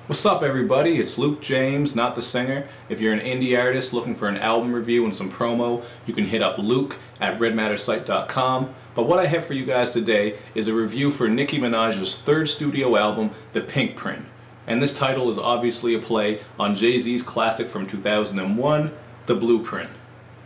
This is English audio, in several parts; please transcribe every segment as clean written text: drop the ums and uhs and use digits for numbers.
What's up everybody, it's Luke James, not the singer. If you're an indie artist looking for an album review and some promo, you can hit up Luke at redmattersite.com. But what I have for you guys today is a review for Nicki Minaj's third studio album, The Pinkprint. And this title is obviously a play on Jay-Z's classic from 2001, The Blueprint.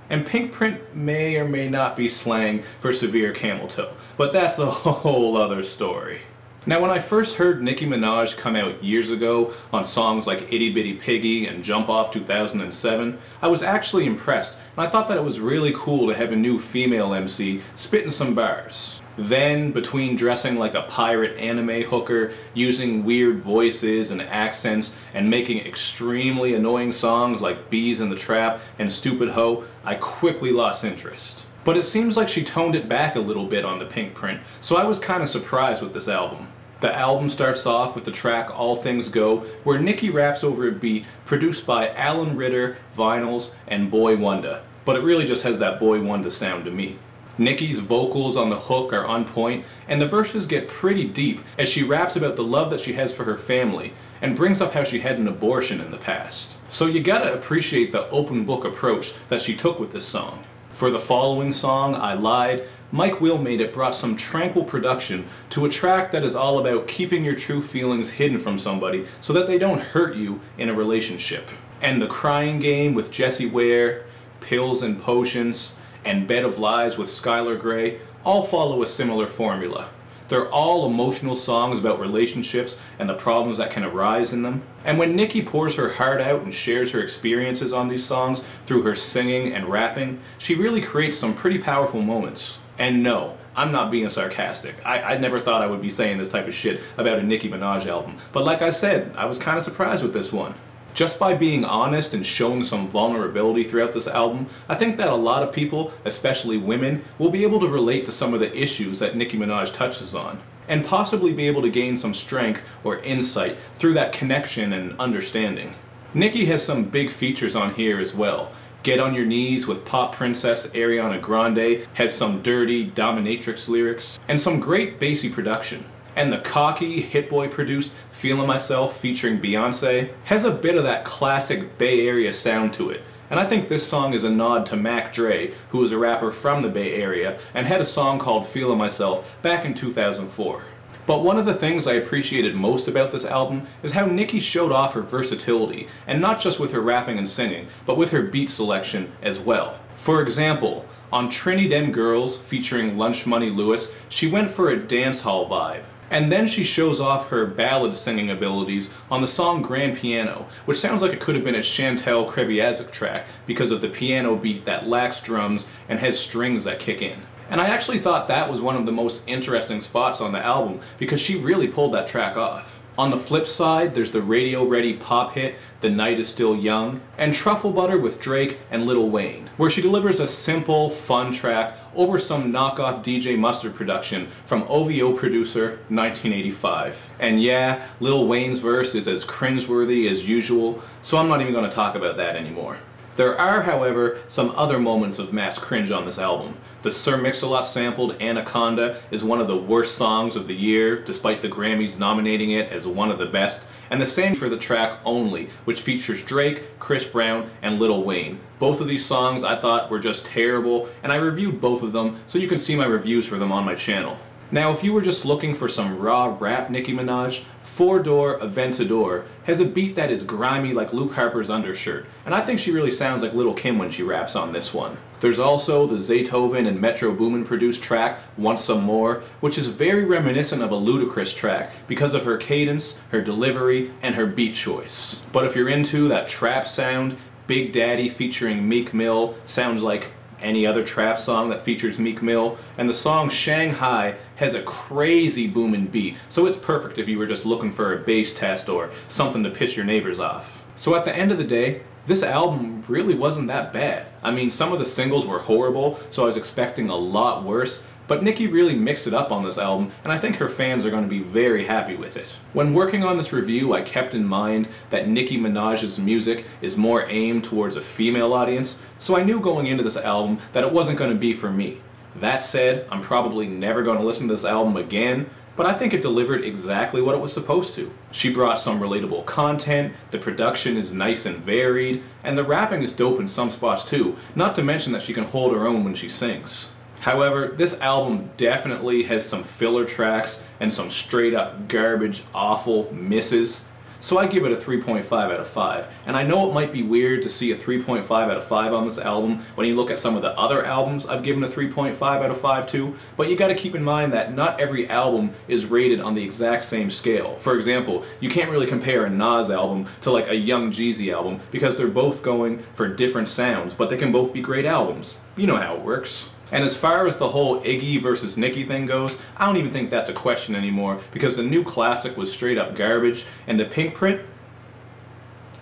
And Pinkprint may or may not be slang for severe camel toe, but that's a whole other story. Now, when I first heard Nicki Minaj come out years ago on songs like Itty Bitty Piggy and Jump Off 2007, I was actually impressed, and I thought that it was really cool to have a new female MC spitting some bars. Then, between dressing like a pirate anime hooker, using weird voices and accents, and making extremely annoying songs like Bees in the Trap and Stupid Ho, I quickly lost interest. But it seems like she toned it back a little bit on the Pinkprint, so I was kind of surprised with this album. The album starts off with the track All Things Go, where Nicki raps over a beat produced by Alan Ritter, Vinyls, and Boy Wonder. But it really just has that Boy Wonder sound to me. Nicki's vocals on the hook are on point, and the verses get pretty deep as she raps about the love that she has for her family, and brings up how she had an abortion in the past. So you gotta appreciate the open book approach that she took with this song. For the following song, I Lied, Mike Will Made It brought some tranquil production to a track that is all about keeping your true feelings hidden from somebody so that they don't hurt you in a relationship. And The Crying Game with Jessie Ware, Pills and Potions, and Bed of Lies with Skylar Grey all follow a similar formula. They're all emotional songs about relationships and the problems that can arise in them. And when Nicki pours her heart out and shares her experiences on these songs through her singing and rapping, she really creates some pretty powerful moments. And no, I'm not being sarcastic. I never thought I would be saying this type of shit about a Nicki Minaj album. But like I said, I was kind of surprised with this one. Just by being honest and showing some vulnerability throughout this album, I think that a lot of people, especially women, will be able to relate to some of the issues that Nicki Minaj touches on, and possibly be able to gain some strength or insight through that connection and understanding. Nicki has some big features on here as well. Get on Your Knees with pop princess Ariana Grande has some dirty dominatrix lyrics, and some great bassy production. And the cocky, Hit Boy produced Feelin' Myself featuring Beyonce has a bit of that classic Bay Area sound to it. And I think this song is a nod to Mac Dre, who is a rapper from the Bay Area and had a song called Feelin' Myself back in 2004. But one of the things I appreciated most about this album is how Nicki showed off her versatility, and not just with her rapping and singing, but with her beat selection as well. For example, on Trinity Dem Girls featuring Lunch Money Lewis, she went for a dancehall vibe. And then she shows off her ballad singing abilities on the song Grand Piano, which sounds like it could have been a Chantel Kreviazuk track because of the piano beat that lacks drums and has strings that kick in. And I actually thought that was one of the most interesting spots on the album because she really pulled that track off. On the flip side, there's the radio-ready pop hit, The Night Is Still Young, and Truffle Butter with Drake and Lil Wayne, where she delivers a simple, fun track over some knockoff DJ Mustard production from OVO producer 1985. And yeah, Lil Wayne's verse is as cringeworthy as usual, so I'm not even going to talk about that anymore. There are, however, some other moments of mass cringe on this album. The Sir Mix-a-Lot sampled Anaconda is one of the worst songs of the year, despite the Grammys nominating it as one of the best, and the same for the track Only, which features Drake, Chris Brown, and Lil Wayne. Both of these songs I thought were just terrible, and I reviewed both of them, so you can see my reviews for them on my channel. Now, if you were just looking for some raw rap Nicki Minaj, Four Door Aventador has a beat that is grimy like Luke Harper's undershirt, and I think she really sounds like Lil' Kim when she raps on this one. There's also the Zaytoven and Metro Boomin produced track, Want Some More, which is very reminiscent of a Ludacris track because of her cadence, her delivery, and her beat choice. But if you're into that trap sound, Big Daddy featuring Meek Mill sounds like any other trap song that features Meek Mill, and the song Shanghai has a crazy boomin' beat, so it's perfect if you were just looking for a bass test or something to piss your neighbors off. So at the end of the day, this album really wasn't that bad. I mean, some of the singles were horrible, so I was expecting a lot worse, but Nicki really mixed it up on this album, and I think her fans are going to be very happy with it. When working on this review, I kept in mind that Nicki Minaj's music is more aimed towards a female audience, so I knew going into this album that it wasn't going to be for me. That said, I'm probably never going to listen to this album again, but I think it delivered exactly what it was supposed to. She brought some relatable content, the production is nice and varied, and the rapping is dope in some spots too, not to mention that she can hold her own when she sings. However, this album definitely has some filler tracks and some straight up garbage, awful misses. So I give it a 3.5 out of 5. And I know it might be weird to see a 3.5 out of 5 on this album when you look at some of the other albums I've given a 3.5 out of 5 to, but you gotta keep in mind that not every album is rated on the exact same scale. For example, you can't really compare a Nas album to like a Young Jeezy album because they're both going for different sounds, but they can both be great albums. You know how it works. And as far as the whole Iggy versus Nicki thing goes, I don't even think that's a question anymore because the new classic was straight up garbage and the Pinkprint,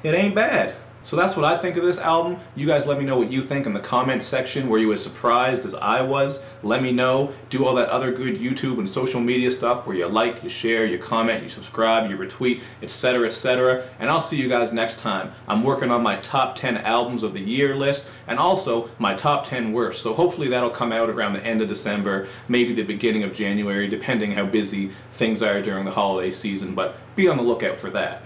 it ain't bad. So that's what I think of this album. You guys let me know what you think in the comment section. Were you as surprised as I was? Let me know. Do all that other good YouTube and social media stuff where you like, you share, you comment, you subscribe, you retweet, etc., etc. And I'll see you guys next time. I'm working on my top 10 albums of the year list and also my top 10 worst. So hopefully that'll come out around the end of December, maybe the beginning of January, depending how busy things are during the holiday season. But be on the lookout for that.